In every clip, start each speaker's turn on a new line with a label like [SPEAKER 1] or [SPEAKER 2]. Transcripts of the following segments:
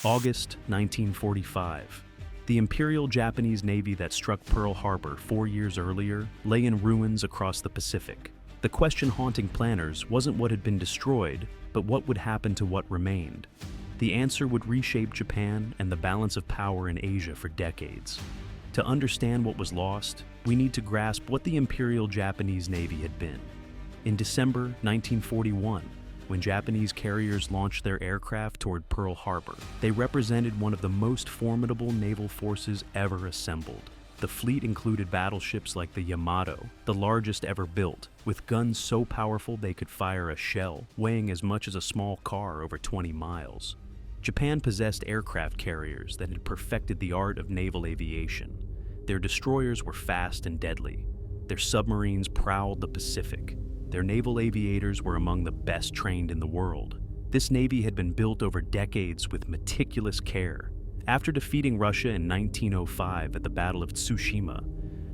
[SPEAKER 1] August 1945. The Imperial Japanese Navy that struck Pearl Harbor 4 years earlier lay in ruins across the Pacific. The question haunting planners wasn't what had been destroyed, but what would happen to what remained. The answer would reshape Japan and the balance of power in Asia for decades. To understand what was lost, we need to grasp what the Imperial Japanese Navy had been. In December 1941, when Japanese carriers launched their aircraft toward Pearl Harbor, they represented one of the most formidable naval forces ever assembled. The fleet included battleships like the Yamato, the largest ever built, with guns so powerful they could fire a shell, weighing as much as a small car over 20 miles. Japan possessed aircraft carriers that had perfected the art of naval aviation. Their destroyers were fast and deadly. Their submarines prowled the Pacific. Their naval aviators were among the best trained in the world. This navy had been built over decades with meticulous care. After defeating Russia in 1905 at the Battle of Tsushima,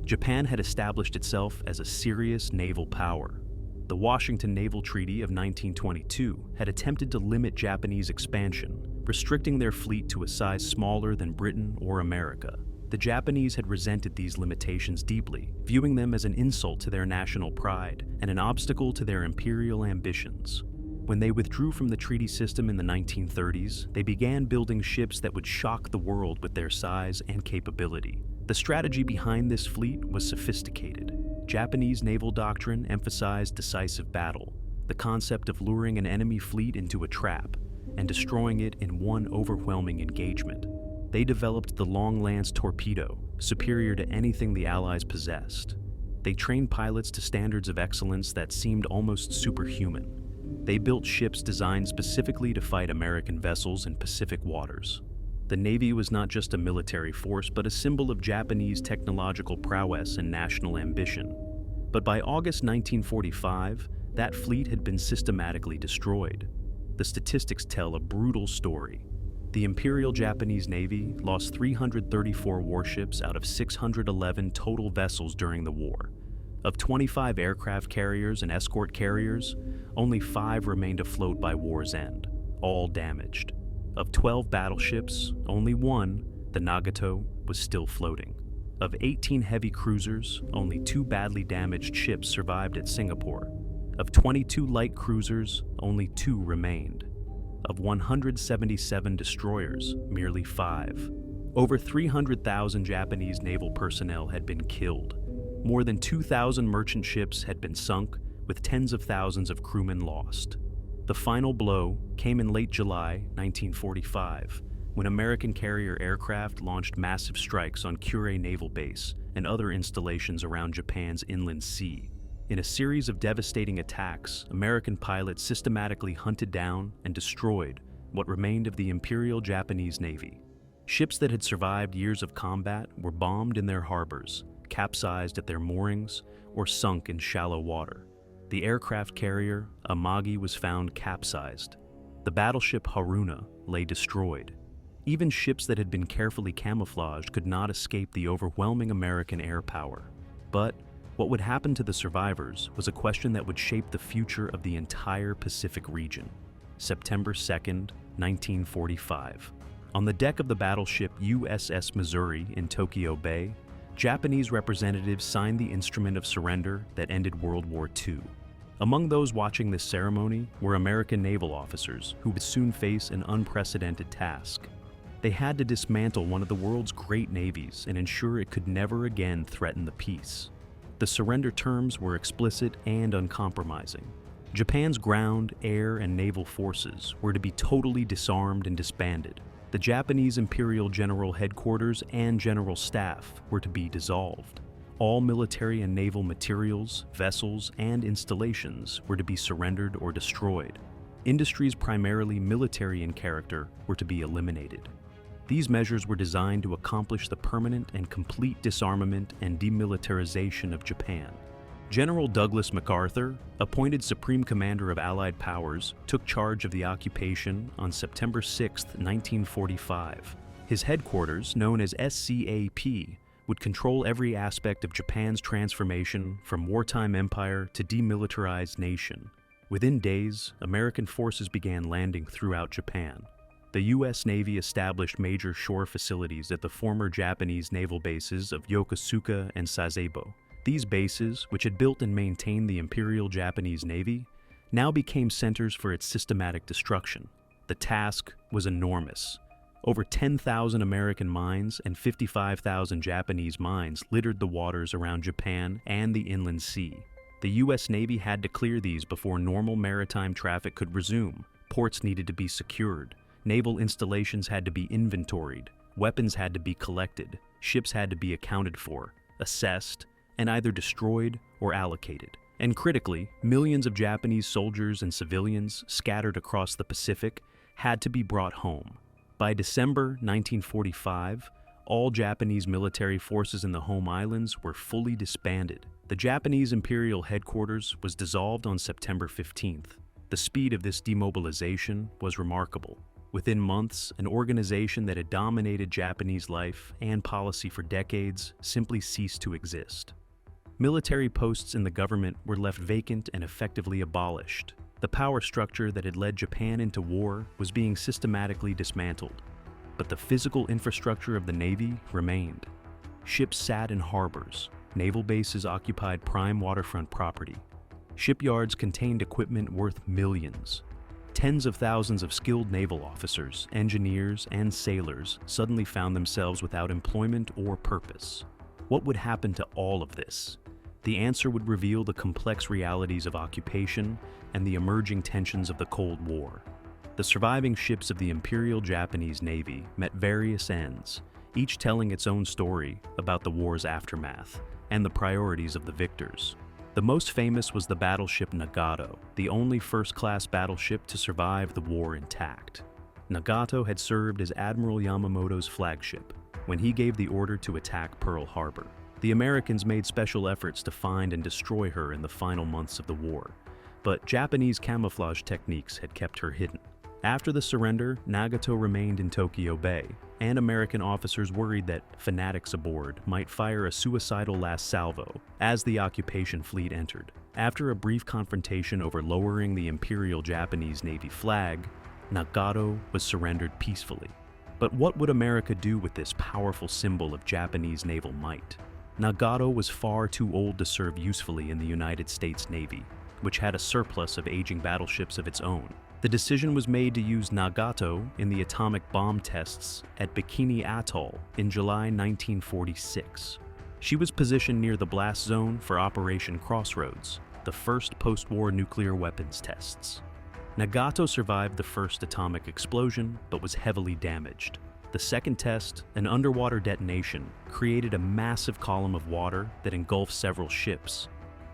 [SPEAKER 1] Japan had established itself as a serious naval power. The Washington Naval Treaty of 1922 had attempted to limit Japanese expansion, restricting their fleet to a size smaller than Britain or America. The Japanese had resented these limitations deeply, viewing them as an insult to their national pride and an obstacle to their imperial ambitions. When they withdrew from the treaty system in the 1930s, they began building ships that would shock the world with their size and capability. The strategy behind this fleet was sophisticated. Japanese naval doctrine emphasized decisive battle, the concept of luring an enemy fleet into a trap and destroying it in one overwhelming engagement. They developed the Long Lance torpedo, superior to anything the Allies possessed. They trained pilots to standards of excellence that seemed almost superhuman. They built ships designed specifically to fight American vessels in Pacific waters. The Navy was not just a military force, but a symbol of Japanese technological prowess and national ambition. But by August 1945, that fleet had been systematically destroyed. The statistics tell a brutal story. The Imperial Japanese Navy lost 334 warships out of 611 total vessels during the war. Of 25 aircraft carriers and escort carriers, only 5 remained afloat by war's end, all damaged. Of 12 battleships, only 1, the Nagato, was still floating. Of 18 heavy cruisers, only 2 badly damaged ships survived at Singapore. Of 22 light cruisers, only 2 remained. Of 177 destroyers, merely 5. Over 300,000 Japanese naval personnel had been killed. More than 2,000 merchant ships had been sunk, with tens of thousands of crewmen lost. The final blow came in late July 1945, when American carrier aircraft launched massive strikes on Kure Naval Base and other installations around Japan's inland sea. In a series of devastating attacks, American pilots systematically hunted down and destroyed what remained of the Imperial Japanese Navy. Ships that had survived years of combat were bombed in their harbors, capsized at their moorings, or sunk in shallow water. The aircraft carrier Amagi was found capsized. The battleship Haruna lay destroyed. Even ships that had been carefully camouflaged could not escape the overwhelming American air power. But what would happen to the survivors was a question that would shape the future of the entire Pacific region. September 2nd, 1945. On the deck of the battleship USS Missouri in Tokyo Bay, Japanese representatives signed the instrument of surrender that ended World War II. Among those watching this ceremony were American naval officers who would soon face an unprecedented task. They had to dismantle one of the world's great navies and ensure it could never again threaten the peace. The surrender terms were explicit and uncompromising. Japan's ground, air, and naval forces were to be totally disarmed and disbanded. The Japanese Imperial General Headquarters and General Staff were to be dissolved. All military and naval materials, vessels, and installations were to be surrendered or destroyed. Industries primarily military in character were to be eliminated. These measures were designed to accomplish the permanent and complete disarmament and demilitarization of Japan. General Douglas MacArthur, appointed Supreme Commander of Allied Powers, took charge of the occupation on September 6, 1945. His headquarters, known as SCAP, would control every aspect of Japan's transformation from wartime empire to demilitarized nation. Within days, American forces began landing throughout Japan. the U.S. Navy established major shore facilities at the former Japanese naval bases of Yokosuka and Sasebo. These bases, which had built and maintained the Imperial Japanese Navy, now became centers for its systematic destruction. The task was enormous. Over 10,000 American mines and 55,000 Japanese mines littered the waters around Japan and the inland sea. The U.S. Navy had to clear these before normal maritime traffic could resume. Ports needed to be secured. Naval installations had to be inventoried. Weapons had to be collected. Ships had to be accounted for, assessed, and either destroyed or allocated. And critically, millions of Japanese soldiers and civilians scattered across the Pacific had to be brought home. By December 1945, all Japanese military forces in the home islands were fully disbanded. The Japanese Imperial Headquarters was dissolved on September 15th. The speed of this demobilization was remarkable. Within months, an organization that had dominated Japanese life and policy for decades simply ceased to exist. Military posts in the government were left vacant and effectively abolished. The power structure that had led Japan into war was being systematically dismantled. But the physical infrastructure of the Navy remained. Ships sat in harbors. Naval bases occupied prime waterfront property. Shipyards contained equipment worth millions. Tens of thousands of skilled naval officers, engineers, and sailors suddenly found themselves without employment or purpose. What would happen to all of this? The answer would reveal the complex realities of occupation and the emerging tensions of the Cold War. The surviving ships of the Imperial Japanese Navy met various ends, each telling its own story about the war's aftermath and the priorities of the victors. The most famous was the battleship Nagato, the only first-class battleship to survive the war intact. Nagato had served as Admiral Yamamoto's flagship when he gave the order to attack Pearl Harbor. The Americans made special efforts to find and destroy her in the final months of the war, but Japanese camouflage techniques had kept her hidden. After the surrender, Nagato remained in Tokyo Bay, and American officers worried that fanatics aboard might fire a suicidal last salvo as the occupation fleet entered. After a brief confrontation over lowering the Imperial Japanese Navy flag, Nagato was surrendered peacefully. But what would America do with this powerful symbol of Japanese naval might? Nagato was far too old to serve usefully in the United States Navy, which had a surplus of aging battleships of its own. The decision was made to use Nagato in the atomic bomb tests at Bikini Atoll in July 1946. She was positioned near the blast zone for Operation Crossroads, the first post-war nuclear weapons tests. Nagato survived the first atomic explosion, but was heavily damaged. The second test, an underwater detonation, created a massive column of water that engulfed several ships.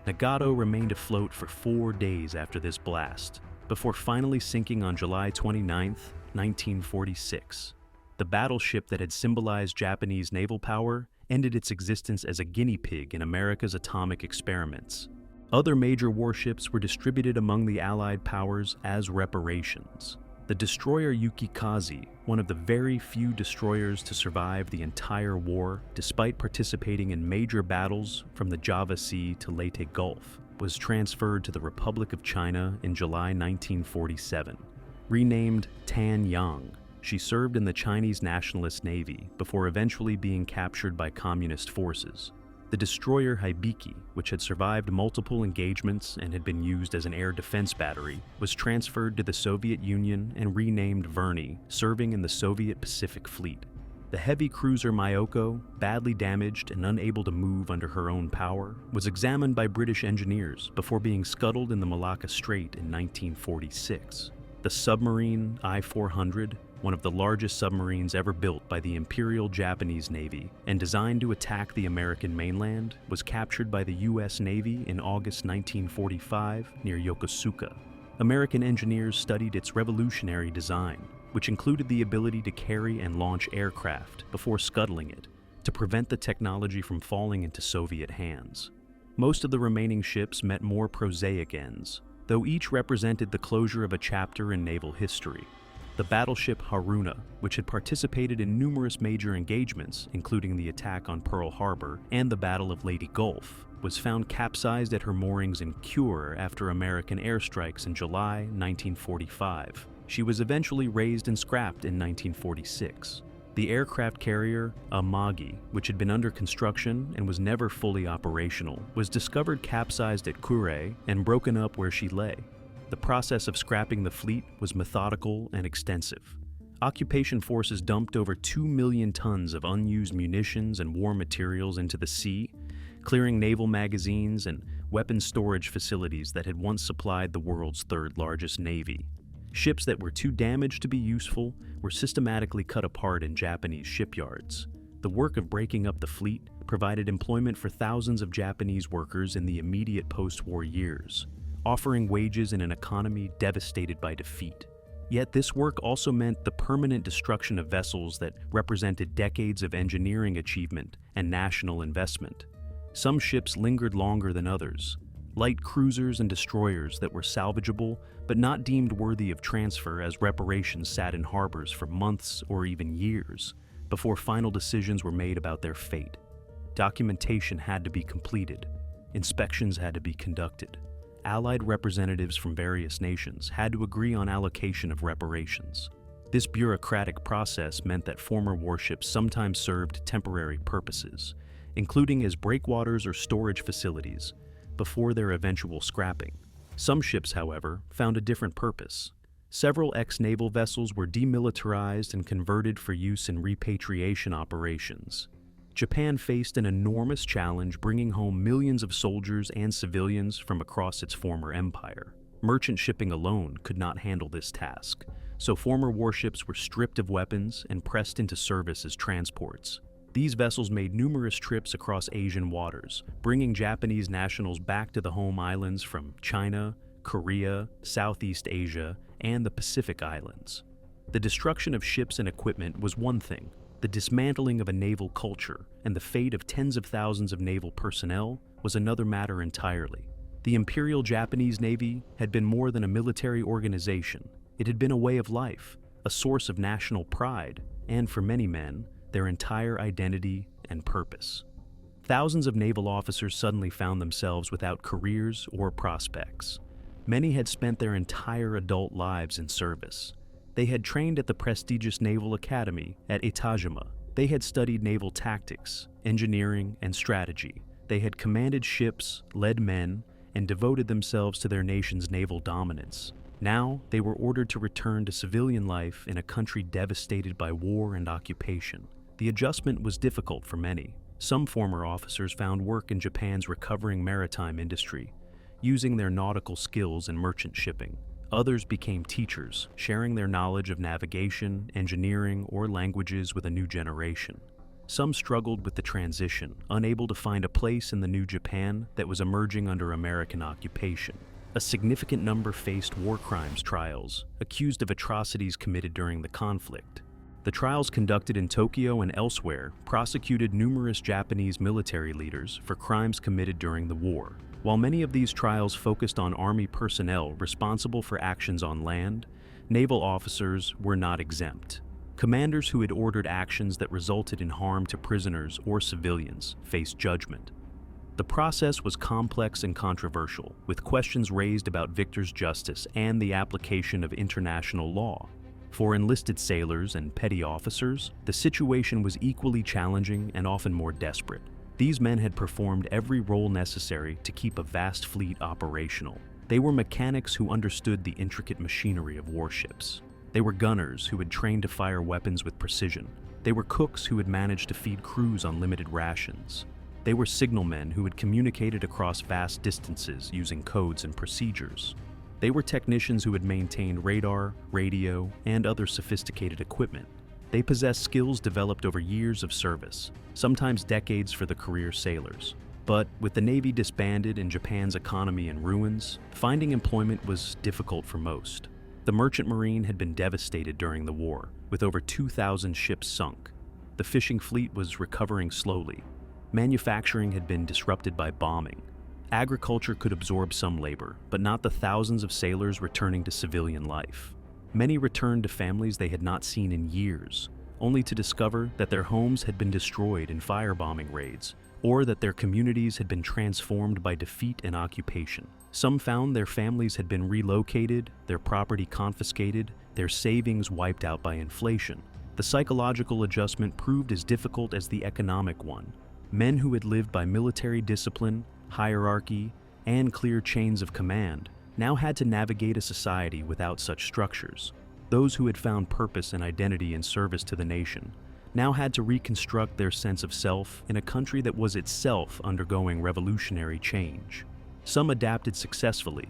[SPEAKER 1] Nagato remained afloat for 4 days after this blast, before finally sinking on July 29, 1946. The battleship that had symbolized Japanese naval power ended its existence as a guinea pig in America's atomic experiments. Other major warships were distributed among the Allied powers as reparations. The destroyer Yukikaze, one of the very few destroyers to survive the entire war despite participating in major battles from the Java Sea to Leyte Gulf, was transferred to the Republic of China in July 1947. Renamed Tan Yang, she served in the Chinese Nationalist Navy before eventually being captured by communist forces. The destroyer Hibiki, which had survived multiple engagements and had been used as an air defense battery, was transferred to the Soviet Union and renamed Verny, serving in the Soviet Pacific Fleet. The heavy cruiser Myoko, badly damaged and unable to move under her own power, was examined by British engineers before being scuttled in the Malacca Strait in 1946. The submarine I-400, one of the largest submarines ever built by the Imperial Japanese Navy and designed to attack the American mainland, was captured by the U.S. Navy in August 1945 near Yokosuka. American engineers studied its revolutionary design, which included the ability to carry and launch aircraft before scuttling it, to prevent the technology from falling into Soviet hands. Most of the remaining ships met more prosaic ends, though each represented the closure of a chapter in naval history. The battleship Haruna, which had participated in numerous major engagements, including the attack on Pearl Harbor and the Battle of Leyte Gulf, was found capsized at her moorings in Kure after American airstrikes in July 1945. She was eventually raised and scrapped in 1946. The aircraft carrier Amagi, which had been under construction and was never fully operational, was discovered capsized at Kure and broken up where she lay. The process of scrapping the fleet was methodical and extensive. Occupation forces dumped over 2 million tons of unused munitions and war materials into the sea, clearing naval magazines and weapons storage facilities that had once supplied the world's third-largest navy. Ships that were too damaged to be useful were systematically cut apart in Japanese shipyards. The work of breaking up the fleet provided employment for thousands of Japanese workers in the immediate post-war years, offering wages in an economy devastated by defeat. Yet this work also meant the permanent destruction of vessels that represented decades of engineering achievement and national investment. Some ships lingered longer than others. Light cruisers and destroyers that were salvageable but not deemed worthy of transfer, as reparations sat in harbors for months or even years before final decisions were made about their fate. Documentation had to be completed. Inspections had to be conducted. Allied representatives from various nations had to agree on allocation of reparations. This bureaucratic process meant that former warships sometimes served temporary purposes, including as breakwaters or storage facilities, before their eventual scrapping. Some ships, however, found a different purpose. Several ex-naval vessels were demilitarized and converted for use in repatriation operations. Japan faced an enormous challenge, bringing home millions of soldiers and civilians from across its former empire. Merchant shipping alone could not handle this task, so former warships were stripped of weapons and pressed into service as transports. These vessels made numerous trips across Asian waters, bringing Japanese nationals back to the home islands from China, Korea, Southeast Asia, and the Pacific Islands. The destruction of ships and equipment was one thing. The dismantling of a naval culture and the fate of tens of thousands of naval personnel was another matter entirely. The Imperial Japanese Navy had been more than a military organization. It had been a way of life, a source of national pride, and for many men, their entire identity and purpose. Thousands of naval officers suddenly found themselves without careers or prospects. Many had spent their entire adult lives in service. They had trained at the prestigious Naval Academy at Itajima. They had studied naval tactics, engineering, and strategy. They had commanded ships, led men, and devoted themselves to their nation's naval dominance. Now, they were ordered to return to civilian life in a country devastated by war and occupation. The adjustment was difficult for many. Some former officers found work in Japan's recovering maritime industry, using their nautical skills in merchant shipping. Others became teachers, sharing their knowledge of navigation, engineering, or languages with a new generation. Some struggled with the transition, unable to find a place in the new Japan that was emerging under American occupation. A significant number faced war crimes trials, accused of atrocities committed during the conflict. The trials conducted in Tokyo and elsewhere prosecuted numerous Japanese military leaders for crimes committed during the war. While many of these trials focused on Army personnel responsible for actions on land, naval officers were not exempt. Commanders who had ordered actions that resulted in harm to prisoners or civilians faced judgment. The process was complex and controversial, with questions raised about victors' justice and the application of international law. For enlisted sailors and petty officers, the situation was equally challenging and often more desperate. These men had performed every role necessary to keep a vast fleet operational. They were mechanics who understood the intricate machinery of warships. They were gunners who had trained to fire weapons with precision. They were cooks who had managed to feed crews on limited rations. They were signalmen who had communicated across vast distances using codes and procedures. They were technicians who had maintained radar, radio, and other sophisticated equipment. They possessed skills developed over years of service, sometimes decades for the career sailors. But with the Navy disbanded and Japan's economy in ruins, finding employment was difficult for most. The merchant marine had been devastated during the war, with over 2,000 ships sunk. The fishing fleet was recovering slowly. Manufacturing had been disrupted by bombing. Agriculture could absorb some labor, but not the thousands of sailors returning to civilian life. Many returned to families they had not seen in years, only to discover that their homes had been destroyed in firebombing raids or that their communities had been transformed by defeat and occupation. Some found their families had been relocated, their property confiscated, their savings wiped out by inflation. The psychological adjustment proved as difficult as the economic one. Men who had lived by military discipline, hierarchy, and clear chains of command now had to navigate a society without such structures. Those who had found purpose and identity in service to the nation now had to reconstruct their sense of self in a country that was itself undergoing revolutionary change. Some adapted successfully,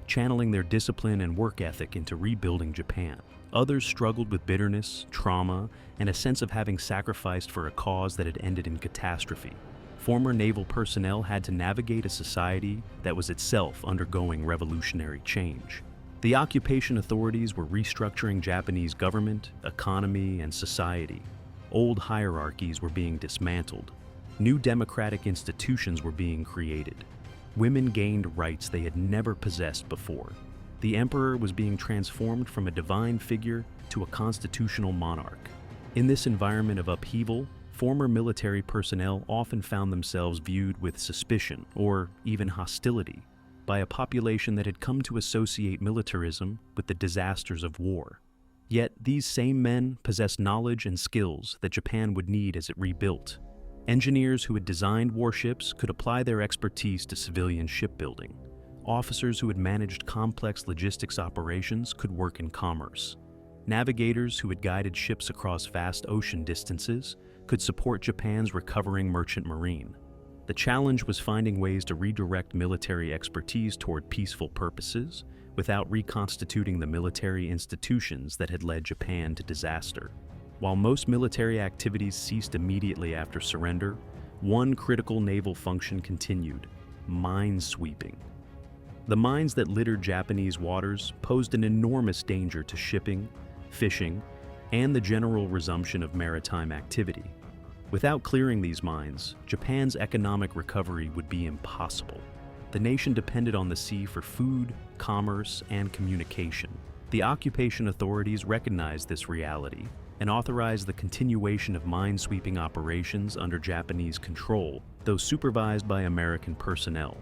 [SPEAKER 1] channeling their discipline and work ethic into rebuilding Japan. Others struggled with bitterness, trauma, and a sense of having sacrificed for a cause that had ended in catastrophe. Former naval personnel had to navigate a society that was itself undergoing revolutionary change. The occupation authorities were restructuring Japanese government, economy, and society. Old hierarchies were being dismantled. New democratic institutions were being created. Women gained rights they had never possessed before. The emperor was being transformed from a divine figure to a constitutional monarch. In this environment of upheaval, former military personnel often found themselves viewed with suspicion or even hostility by a population that had come to associate militarism with the disasters of war. Yet these same men possessed knowledge and skills that Japan would need as it rebuilt. Engineers who had designed warships could apply their expertise to civilian shipbuilding. Officers who had managed complex logistics operations could work in commerce. Navigators who had guided ships across vast ocean distances could support Japan's recovering merchant marine. The challenge was finding ways to redirect military expertise toward peaceful purposes without reconstituting the military institutions that had led Japan to disaster. While most military activities ceased immediately after surrender, one critical naval function continued: mine sweeping. The mines that littered Japanese waters posed an enormous danger to shipping, fishing, and the general resumption of maritime activity. Without clearing these mines, Japan's economic recovery would be impossible. The nation depended on the sea for food, commerce, and communication. The occupation authorities recognized this reality and authorized the continuation of mine-sweeping operations under Japanese control, though supervised by American personnel.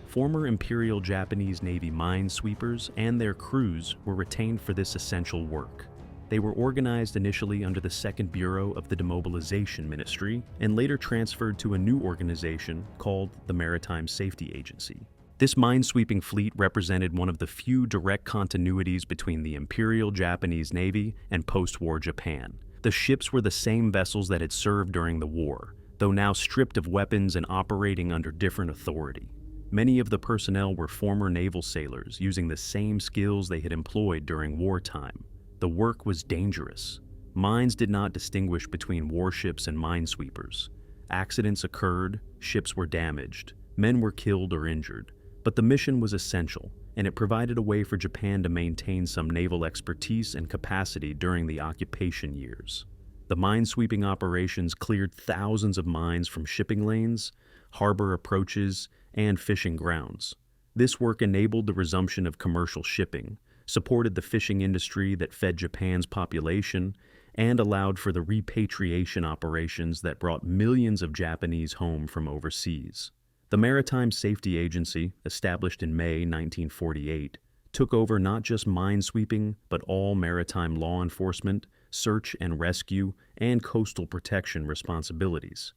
[SPEAKER 1] Former Imperial Japanese Navy minesweepers and their crews were retained for this essential work. They were organized initially under the 2nd Bureau of the Demobilization Ministry and later transferred to a new organization called the Maritime Safety Agency. This minesweeping fleet represented one of the few direct continuities between the Imperial Japanese Navy and post-war Japan. The ships were the same vessels that had served during the war, though now stripped of weapons and operating under different authority. Many of the personnel were former naval sailors using the same skills they had employed during wartime. The work was dangerous. Mines did not distinguish between warships and minesweepers. Accidents occurred, ships were damaged, men were killed or injured. But the mission was essential, and it provided a way for Japan to maintain some naval expertise and capacity during the occupation years. The minesweeping operations cleared thousands of mines from shipping lanes, harbor approaches, and fishing grounds. This work enabled the resumption of commercial shipping, supported the fishing industry that fed Japan's population, and allowed for the repatriation operations that brought millions of Japanese home from overseas. The Maritime Safety Agency, established in May 1948, took over not just minesweeping, but all maritime law enforcement, search and rescue, and coastal protection responsibilities.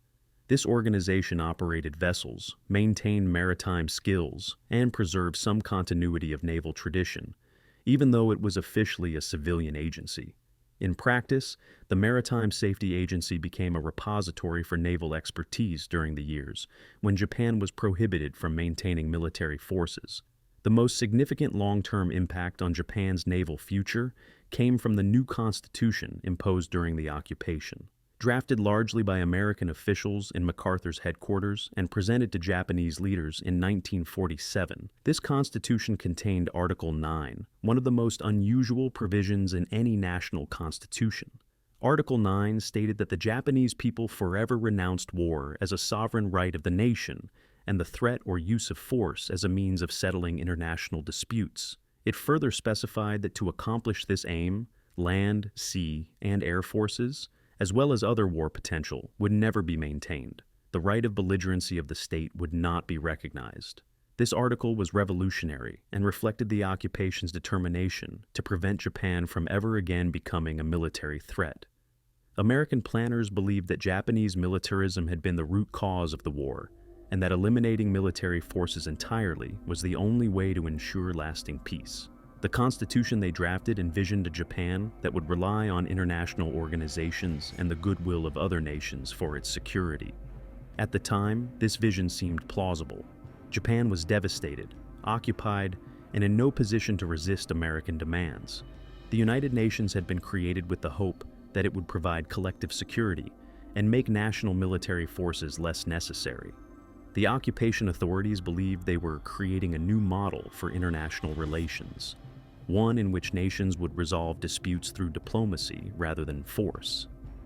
[SPEAKER 1] This organization operated vessels, maintained maritime skills, and preserved some continuity of naval tradition, even though it was officially a civilian agency. In practice, the Maritime Safety Agency became a repository for naval expertise during the years when Japan was prohibited from maintaining military forces. The most significant long-term impact on Japan's naval future came from the new constitution imposed during the occupation. Drafted largely by American officials in MacArthur's headquarters and presented to Japanese leaders in 1947, this constitution contained Article 9, one of the most unusual provisions in any national constitution. Article 9 stated that the Japanese people forever renounced war as a sovereign right of the nation and the threat or use of force as a means of settling international disputes. It further specified that to accomplish this aim, land, sea, and air forces, as well as other war potential, would never be maintained. the right of belligerency of the state would not be recognized. This article was revolutionary and reflected the occupation's determination to prevent Japan from ever again becoming a military threat. American planners believed that Japanese militarism had been the root cause of the war, and that eliminating military forces entirely was the only way to ensure lasting peace. The constitution they drafted envisioned a Japan that would rely on international organizations and the goodwill of other nations for its security. At the time, this vision seemed plausible. Japan was devastated, occupied, and in no position to resist American demands. The United Nations had been created with the hope that it would provide collective security and make national military forces less necessary. The occupation authorities believed they were creating a new model for international relations, one in which nations would resolve disputes through diplomacy rather than force.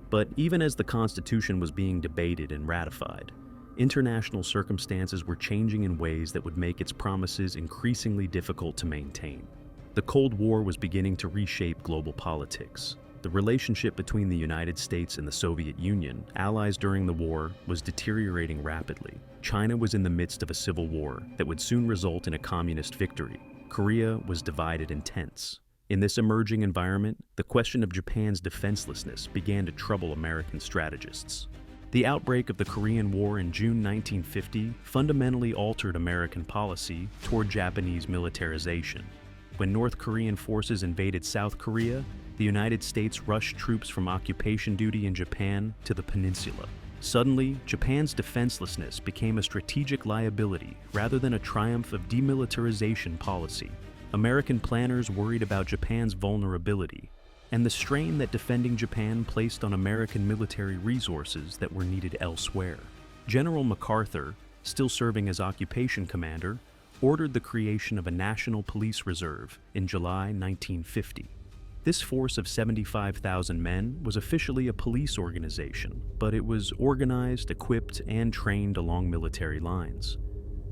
[SPEAKER 1] But even as the Constitution was being debated and ratified, international circumstances were changing in ways that would make its promises increasingly difficult to maintain. The Cold War was beginning to reshape global politics. The relationship between the United States and the Soviet Union, allies during the war, was deteriorating rapidly. China was in the midst of a civil war that would soon result in a communist victory. Korea was divided and tense. In this emerging environment, the question of Japan's defenselessness began to trouble American strategists. The outbreak of the Korean War in June 1950 fundamentally altered American policy toward Japanese militarization. When North Korean forces invaded South Korea, the United States rushed troops from occupation duty in Japan to the peninsula. Suddenly, Japan's defenselessness became a strategic liability rather than a triumph of demilitarization policy. American planners worried about Japan's vulnerability and the strain that defending Japan placed on American military resources that were needed elsewhere. General MacArthur, still serving as occupation commander, ordered the creation of a National Police Reserve in July 1950. This force of 75,000 men was officially a police organization, but it was organized, equipped, and trained along military lines.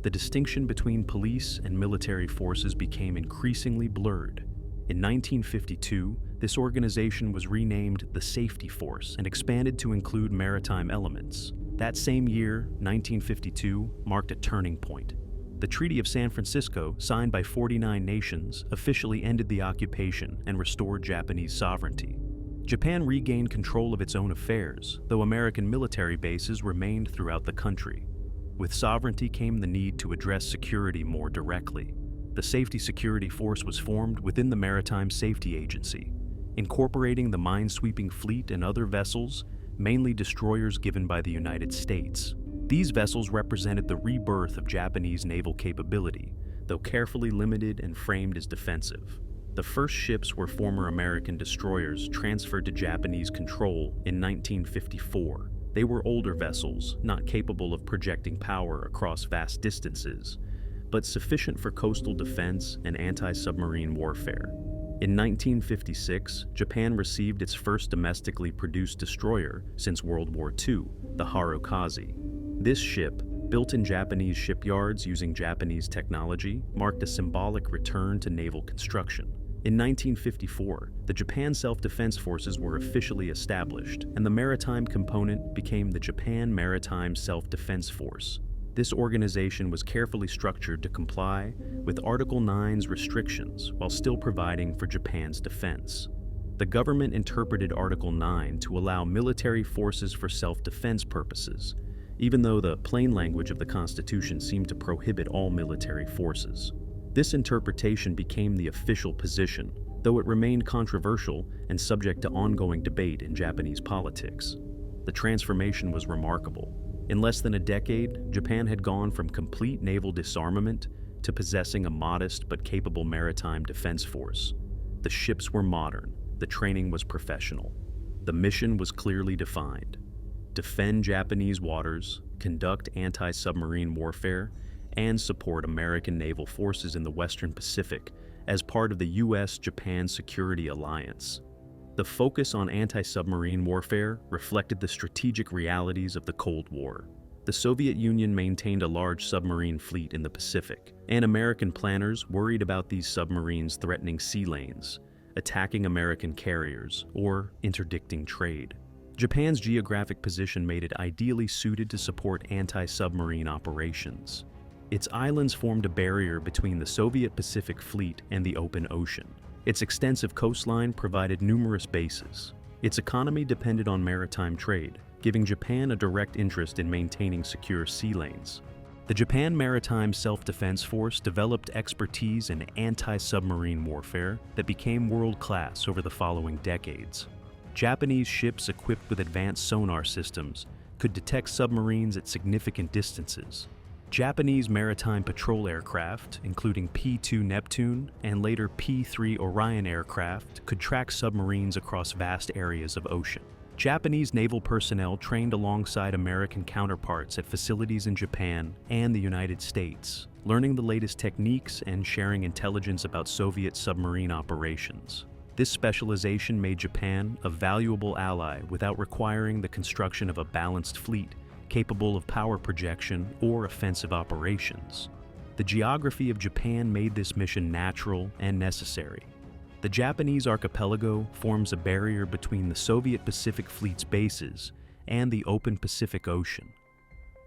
[SPEAKER 1] The distinction between police and military forces became increasingly blurred. In 1952, this organization was renamed the Safety Force and expanded to include maritime elements. That same year, 1952, marked a turning point. The Treaty of San Francisco, signed by 49 nations, officially ended the occupation and restored Japanese sovereignty. Japan regained control of its own affairs, though American military bases remained throughout the country. With sovereignty came the need to address security more directly. The Safety Security Force was formed within the Maritime Safety Agency, incorporating the minesweeping fleet and other vessels, mainly destroyers given by the United States. These vessels represented the rebirth of Japanese naval capability, though carefully limited and framed as defensive. The first ships were former American destroyers transferred to Japanese control in 1954. They were older vessels, not capable of projecting power across vast distances, but sufficient for coastal defense and anti-submarine warfare. In 1956, Japan received its first domestically produced destroyer since World War II, the Harukaze. This ship, built in Japanese shipyards using Japanese technology, marked a symbolic return to naval construction. In 1954, the Japan Self-Defense Forces were officially established, and the maritime component became the Japan Maritime Self-Defense Force. This organization was carefully structured to comply with Article 9's restrictions while still providing for Japan's defense. The government interpreted Article 9 to allow military forces for self-defense purposes, even though the plain language of the Constitution seemed to prohibit all military forces. This interpretation became the official position, though it remained controversial and subject to ongoing debate in Japanese politics. The transformation was remarkable. In less than a decade, Japan had gone from complete naval disarmament to possessing a modest but capable maritime defense force. The ships were modern, the training was professional. The mission was clearly defined: defend Japanese waters, conduct anti-submarine warfare, and support American naval forces in the Western Pacific as part of the U.S.-Japan Security Alliance. The focus on anti-submarine warfare reflected the strategic realities of the Cold War. The Soviet Union maintained a large submarine fleet in the Pacific, and American planners worried about these submarines threatening sea lanes, attacking American carriers, or interdicting trade. Japan's geographic position made it ideally suited to support anti-submarine operations. Its islands formed a barrier between the Soviet Pacific Fleet and the open ocean. Its extensive coastline provided numerous bases. Its economy depended on maritime trade, giving Japan a direct interest in maintaining secure sea lanes. The Japan Maritime Self-Defense Force developed expertise in anti-submarine warfare that became world-class over the following decades. Japanese ships equipped with advanced sonar systems could detect submarines at significant distances. Japanese maritime patrol aircraft, including P-2 Neptune and later P-3 Orion aircraft, could track submarines across vast areas of ocean. Japanese naval personnel trained alongside American counterparts at facilities in Japan and the United States, learning the latest techniques and sharing intelligence about Soviet submarine operations. This specialization made Japan a valuable ally without requiring the construction of a balanced fleet capable of power projection or offensive operations. The geography of Japan made this mission natural and necessary. The Japanese archipelago forms a barrier between the Soviet Pacific Fleet's bases and the open Pacific Ocean.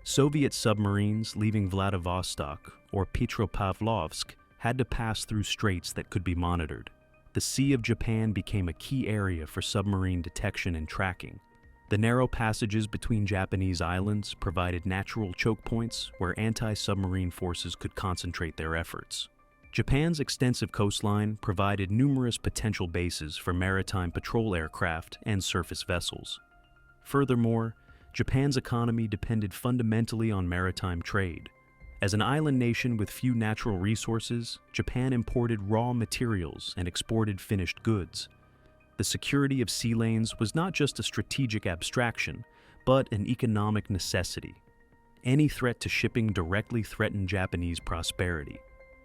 [SPEAKER 1] Soviet submarines leaving Vladivostok or Petropavlovsk had to pass through straits that could be monitored. The Sea of Japan became a key area for submarine detection and tracking. The narrow passages between Japanese islands provided natural choke points where anti-submarine forces could concentrate their efforts. Japan's extensive coastline provided numerous potential bases for maritime patrol aircraft and surface vessels. Furthermore, Japan's economy depended fundamentally on maritime trade. As an island nation with few natural resources, Japan imported raw materials and exported finished goods. The security of sea lanes was not just a strategic abstraction, but an economic necessity. Any threat to shipping directly threatened Japanese prosperity.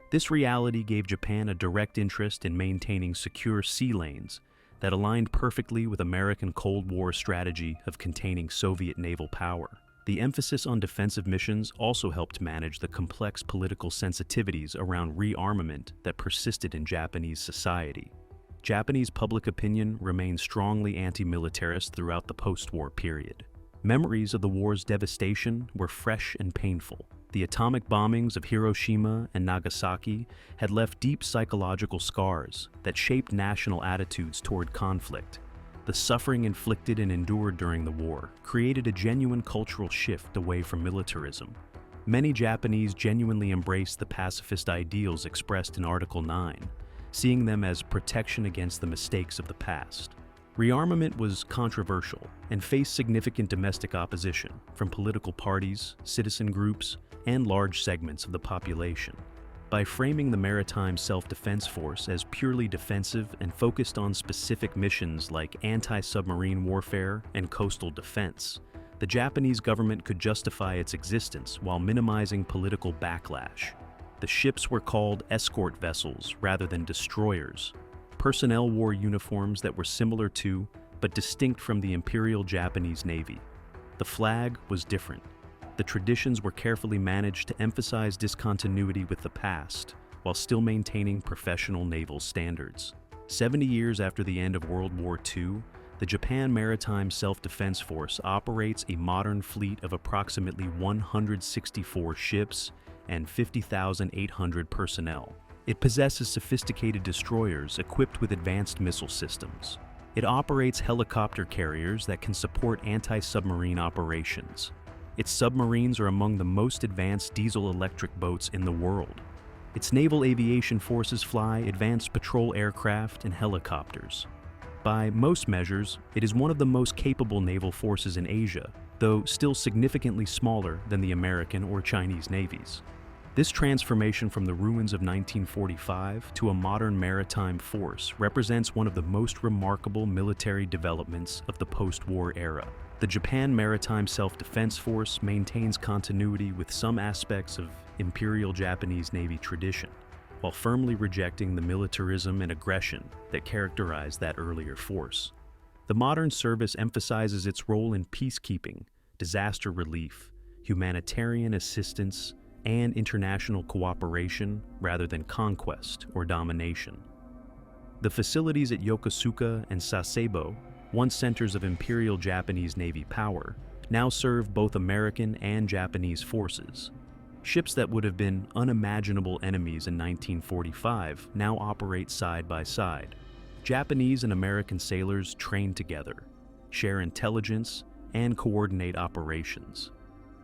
[SPEAKER 1] This reality gave Japan a direct interest in maintaining secure sea lanes that aligned perfectly with American Cold War strategy of containing Soviet naval power. The emphasis on defensive missions also helped manage the complex political sensitivities around rearmament that persisted in Japanese society. Japanese public opinion remained strongly anti-militarist throughout the post-war period. Memories of the war's devastation were fresh and painful. The atomic bombings of Hiroshima and Nagasaki had left deep psychological scars that shaped national attitudes toward conflict. The suffering inflicted and endured during the war created a genuine cultural shift away from militarism. Many Japanese genuinely embraced the pacifist ideals expressed in Article 9, seeing them as protection against the mistakes of the past. Rearmament was controversial and faced significant domestic opposition from political parties, citizen groups, and large segments of the population. By framing the Maritime Self-Defense Force as purely defensive and focused on specific missions like anti-submarine warfare and coastal defense, the Japanese government could justify its existence while minimizing political backlash. The ships were called escort vessels rather than destroyers. Personnel wore uniforms that were similar to, but distinct from the Imperial Japanese Navy. The flag was different. The traditions were carefully managed to emphasize discontinuity with the past, while still maintaining professional naval standards. 70 years after the end of World War II, the Japan Maritime Self-Defense Force operates a modern fleet of approximately 164 ships and 50,800 personnel. It possesses sophisticated destroyers equipped with advanced missile systems. It operates helicopter carriers that can support anti-submarine operations. Its submarines are among the most advanced diesel-electric boats in the world. Its naval aviation forces fly advanced patrol aircraft and helicopters. By most measures, it is one of the most capable naval forces in Asia, though still significantly smaller than the American or Chinese navies. This transformation from the ruins of 1945 to a modern maritime force represents one of the most remarkable military developments of the post-war era. The Japan Maritime Self-Defense Force maintains continuity with some aspects of Imperial Japanese Navy tradition, while firmly rejecting the militarism and aggression that characterized that earlier force. The modern service emphasizes its role in peacekeeping, disaster relief, humanitarian assistance, and international cooperation rather than conquest or domination. The facilities at Yokosuka and Sasebo, once centers of Imperial Japanese Navy power, now serve both American and Japanese forces. Ships that would have been unimaginable enemies in 1945 now operate side by side. Japanese and American sailors train together, share intelligence, and coordinate operations.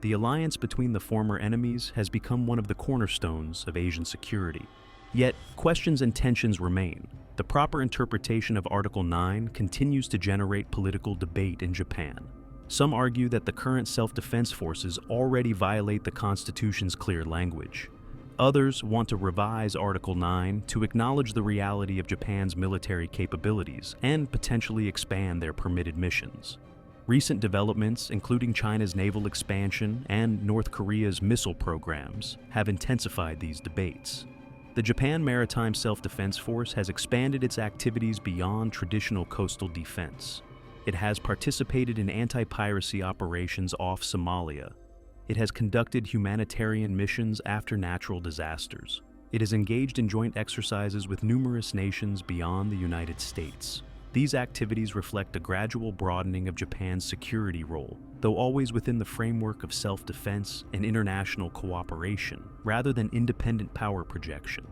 [SPEAKER 1] The alliance between the former enemies has become one of the cornerstones of Asian security. Yet, questions and tensions remain. The proper interpretation of Article 9 continues to generate political debate in Japan. Some argue that the current self-defense forces already violate the Constitution's clear language. Others want to revise Article 9 to acknowledge the reality of Japan's military capabilities and potentially expand their permitted missions. Recent developments, including China's naval expansion and North Korea's missile programs, have intensified these debates. The Japan Maritime Self-Defense Force has expanded its activities beyond traditional coastal defense. It has participated in anti-piracy operations off Somalia. It has conducted humanitarian missions after natural disasters. It is engaged in joint exercises with numerous nations beyond the United States. These activities reflect a gradual broadening of Japan's security role, though always within the framework of self-defense and international cooperation, rather than independent power projection.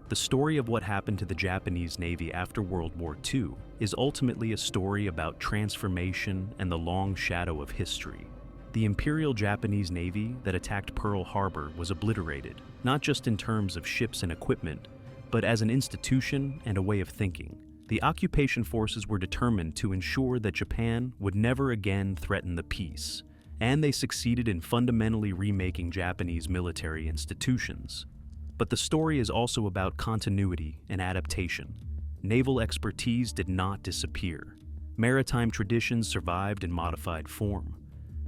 [SPEAKER 1] The story of what happened to the Japanese Navy after World War II is ultimately a story about transformation and the long shadow of history. The Imperial Japanese Navy that attacked Pearl Harbor was obliterated, not just in terms of ships and equipment, but as an institution and a way of thinking. The occupation forces were determined to ensure that Japan would never again threaten the peace, and they succeeded in fundamentally remaking Japanese military institutions. But the story is also about continuity and adaptation. Naval expertise did not disappear. Maritime traditions survived in modified form.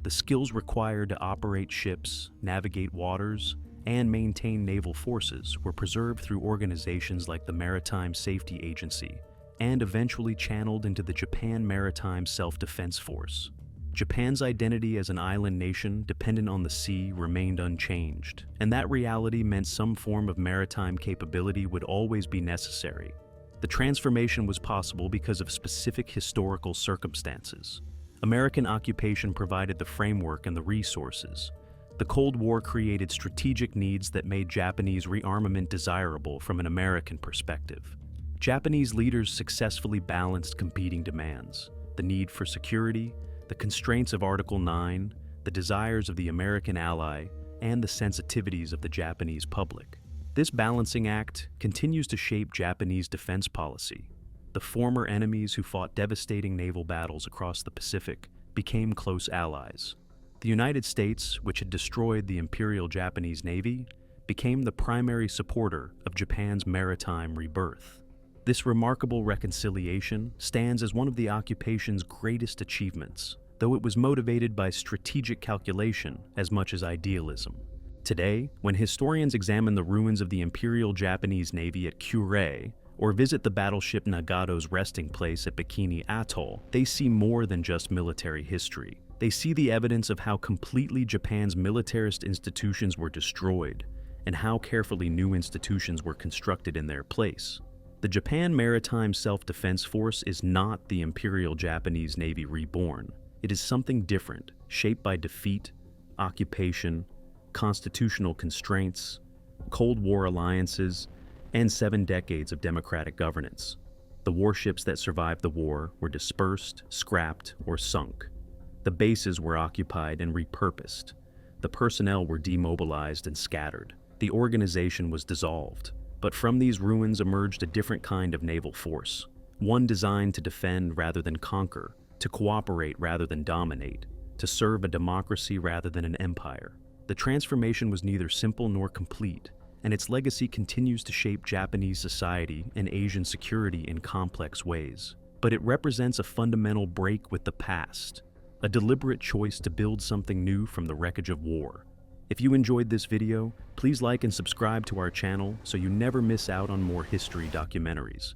[SPEAKER 1] The skills required to operate ships, navigate waters, and maintain naval forces were preserved through organizations like the Maritime Safety Agency, and eventually channeled into the Japan Maritime Self-Defense Force. Japan's identity as an island nation dependent on the sea remained unchanged, and that reality meant some form of maritime capability would always be necessary. The transformation was possible because of specific historical circumstances. American occupation provided the framework and the resources. The Cold War created strategic needs that made Japanese rearmament desirable from an American perspective. Japanese leaders successfully balanced competing demands: the need for security, the constraints of Article 9, the desires of the American ally, and the sensitivities of the Japanese public. This balancing act continues to shape Japanese defense policy. The former enemies who fought devastating naval battles across the Pacific became close allies. The United States, which had destroyed the Imperial Japanese Navy, became the primary supporter of Japan's maritime rebirth. This remarkable reconciliation stands as one of the occupation's greatest achievements, though it was motivated by strategic calculation as much as idealism. Today, when historians examine the ruins of the Imperial Japanese Navy at Kure, or visit the battleship Nagato's resting place at Bikini Atoll, they see more than just military history. They see the evidence of how completely Japan's militarist institutions were destroyed, and how carefully new institutions were constructed in their place. The Japan Maritime Self-Defense Force is not the Imperial Japanese Navy reborn. It is something different, shaped by defeat, occupation, constitutional constraints, Cold War alliances, and 7 decades of democratic governance. The warships that survived the war were dispersed, scrapped, or sunk. The bases were occupied and repurposed. The personnel were demobilized and scattered. The organization was dissolved. But from these ruins emerged a different kind of naval force, one designed to defend rather than conquer, to cooperate rather than dominate, to serve a democracy rather than an empire. The transformation was neither simple nor complete, and its legacy continues to shape Japanese society and Asian security in complex ways. But it represents a fundamental break with the past, a deliberate choice to build something new from the wreckage of war. If you enjoyed this video, please like and subscribe to our channel so you never miss out on more history documentaries.